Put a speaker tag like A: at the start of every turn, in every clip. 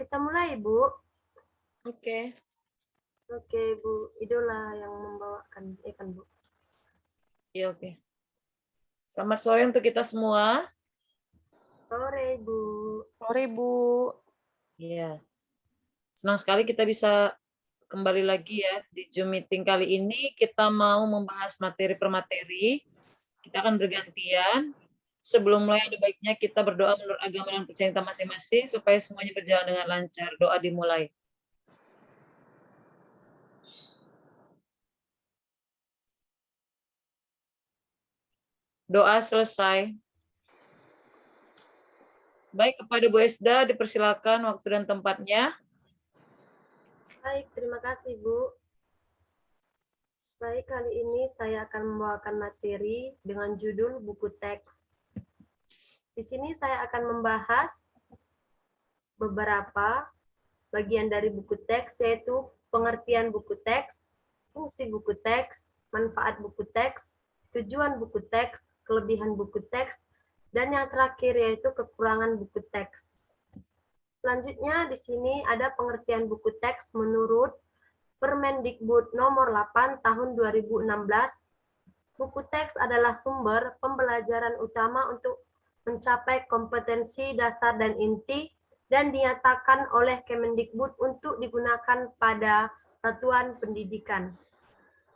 A: kita mulai, Bu.
B: Oke.
A: Oke, Bu. Idola yang membawakan, kan, Bu?
B: Iya, oke. Selamat sore untuk kita semua.
A: Sore, Bu.
C: Sore, Bu.
B: Iya. Senang sekali kita bisa kembali lagi ya di Zoom meeting kali ini. Kita mau membahas materi per materi. Kita akan bergantian. Sebelum mulai ada baiknya kita berdoa menurut agama dan percaya kita masing-masing supaya semuanya berjalan dengan lancar. Doa dimulai. Doa selesai. Baik, kepada Bu Esda dipersilakan waktu dan tempatnya.
A: Baik, terima kasih, Bu. Baik, kali ini saya akan membawakan materi dengan judul buku teks. Di sini saya akan membahas beberapa bagian dari buku teks, yaitu pengertian buku teks, fungsi buku teks, manfaat buku teks, tujuan buku teks, kelebihan buku teks, dan yang terakhir yaitu kekurangan buku teks. Selanjutnya di sini ada pengertian buku teks menurut Permendikbud nomor 8 tahun 2016. Buku teks adalah sumber pembelajaran utama untuk mencapai kompetensi dasar dan inti dan dinyatakan oleh Kemendikbud untuk digunakan pada satuan pendidikan.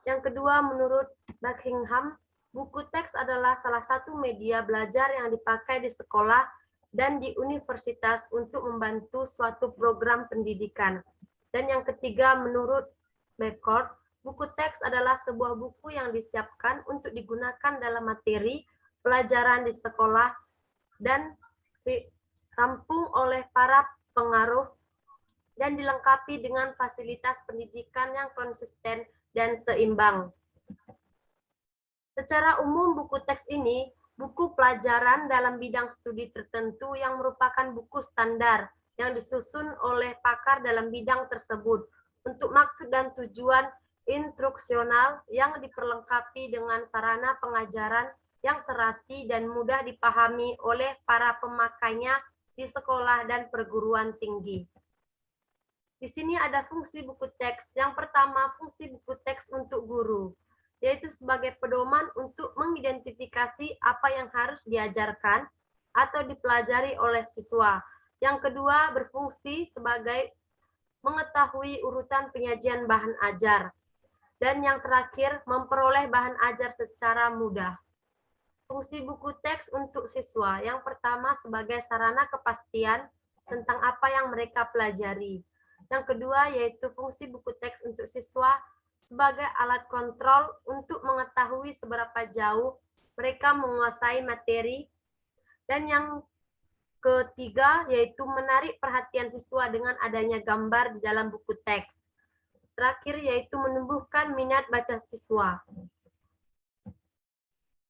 A: Yang kedua, menurut Buckingham, buku teks adalah salah satu media belajar yang dipakai di sekolah dan di universitas untuk membantu suatu program pendidikan. Dan yang ketiga, menurut Beckford, buku teks adalah sebuah buku yang disiapkan untuk digunakan dalam materi pelajaran di sekolah dan dirampung oleh para pengaruh dan dilengkapi dengan fasilitas pendidikan yang konsisten dan seimbang. Secara umum, buku teks ini buku pelajaran dalam bidang studi tertentu yang merupakan buku standar yang disusun oleh pakar dalam bidang tersebut untuk maksud dan tujuan instruksional yang diperlengkapi dengan sarana pengajaran yang serasi dan mudah dipahami oleh para pemakainya di sekolah dan perguruan tinggi. Di sini ada fungsi buku teks. Yang pertama, fungsi buku teks untuk guru, yaitu sebagai pedoman untuk mengidentifikasi apa yang harus diajarkan atau dipelajari oleh siswa. Yang kedua, berfungsi sebagai mengetahui urutan penyajian bahan ajar. Dan yang terakhir, memperoleh bahan ajar secara mudah. Fungsi buku teks untuk siswa. Yang pertama, sebagai sarana kepastian tentang apa yang mereka pelajari. Yang kedua, yaitu fungsi buku teks untuk siswa sebagai alat kontrol untuk mengetahui seberapa jauh mereka menguasai materi. Dan yang ketiga, yaitu menarik perhatian siswa dengan adanya gambar di dalam buku teks. Terakhir, yaitu menumbuhkan minat baca siswa.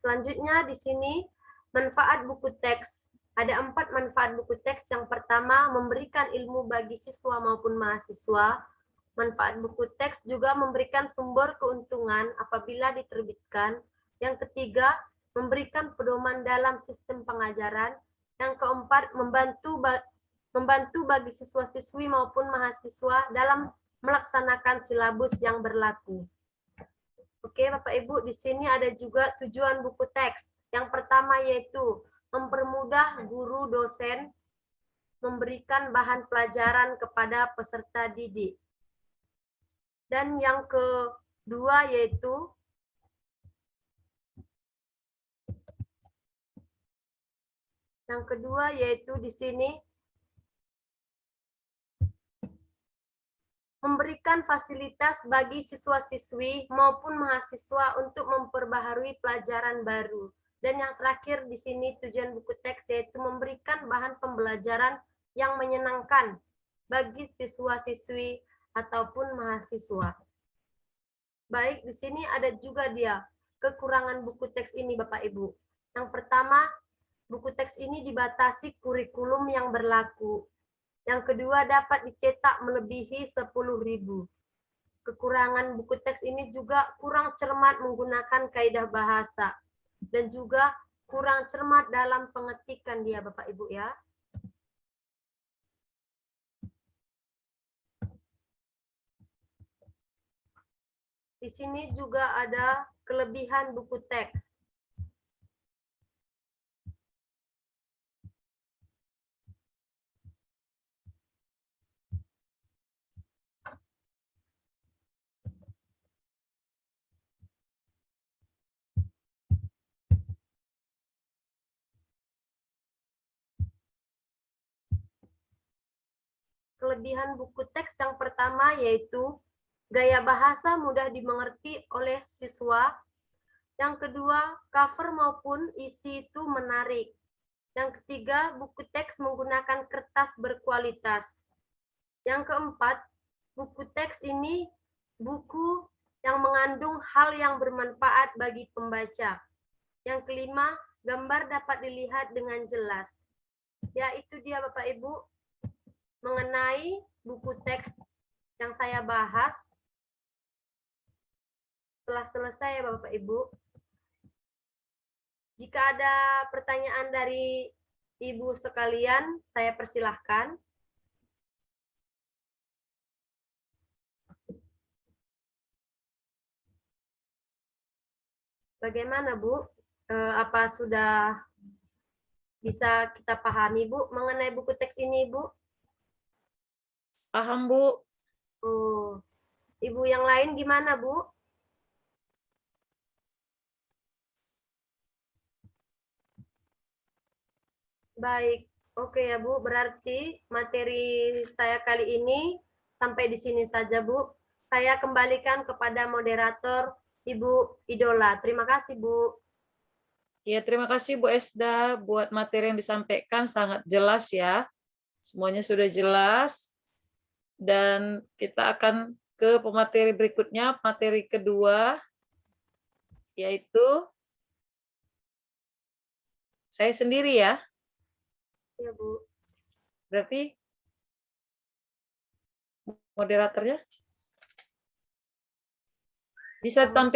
A: Selanjutnya di sini, manfaat buku teks. Ada 4 manfaat buku teks. Yang pertama, memberikan ilmu bagi siswa maupun mahasiswa. Manfaat buku teks juga memberikan sumber keuntungan apabila diterbitkan. Yang ketiga, memberikan pedoman dalam sistem pengajaran. Yang keempat, membantu bagi siswa-siswi maupun mahasiswa dalam melaksanakan silabus yang berlaku. Oke, Bapak Ibu, di sini ada juga tujuan buku teks. Yang pertama yaitu mempermudah guru dosen memberikan bahan pelajaran kepada peserta didik. Dan yang kedua yaitu di sini memberikan fasilitas bagi siswa-siswi maupun mahasiswa untuk memperbaharui pelajaran baru. Dan yang terakhir di sini tujuan buku teks yaitu memberikan bahan pembelajaran yang menyenangkan bagi siswa-siswi ataupun mahasiswa. Baik, di sini ada juga dia kekurangan buku teks ini, Bapak Ibu. Yang pertama, buku teks ini dibatasi kurikulum yang berlaku. Yang kedua, dapat dicetak melebihi 10.000. Kekurangan buku teks ini juga kurang cermat menggunakan kaidah bahasa dan juga kurang cermat dalam pengetikan dia, Bapak Ibu ya. Di sini juga ada kelebihan buku teks. Kelebihan buku teks yang pertama yaitu gaya bahasa mudah dimengerti oleh siswa. Yang kedua, cover maupun isi itu menarik. Yang ketiga, buku teks menggunakan kertas berkualitas. Yang keempat, buku teks ini buku yang mengandung hal yang bermanfaat bagi pembaca. Yang kelima, gambar dapat dilihat dengan jelas. Ya, itu dia Bapak Ibu mengenai buku teks yang saya bahas. Telah selesai ya Bapak Ibu. Jika ada pertanyaan dari Ibu sekalian, saya persilahkan. Bagaimana Bu? Apa sudah bisa kita pahami Bu mengenai buku teks ini Bu?
B: Paham, Bu?
A: Oh, Ibu yang lain gimana Bu? Baik, oke ya Bu. Berarti materi saya kali ini sampai di sini saja Bu. Saya kembalikan kepada moderator Ibu Idola. Terima kasih Bu.
B: Ya, terima kasih Bu Esda buat materi yang disampaikan sangat jelas ya. Semuanya sudah jelas. Dan kita akan ke pemateri berikutnya, materi kedua, yaitu saya sendiri ya.
A: Ya Bu.
B: Berarti moderatornya bisa tampil.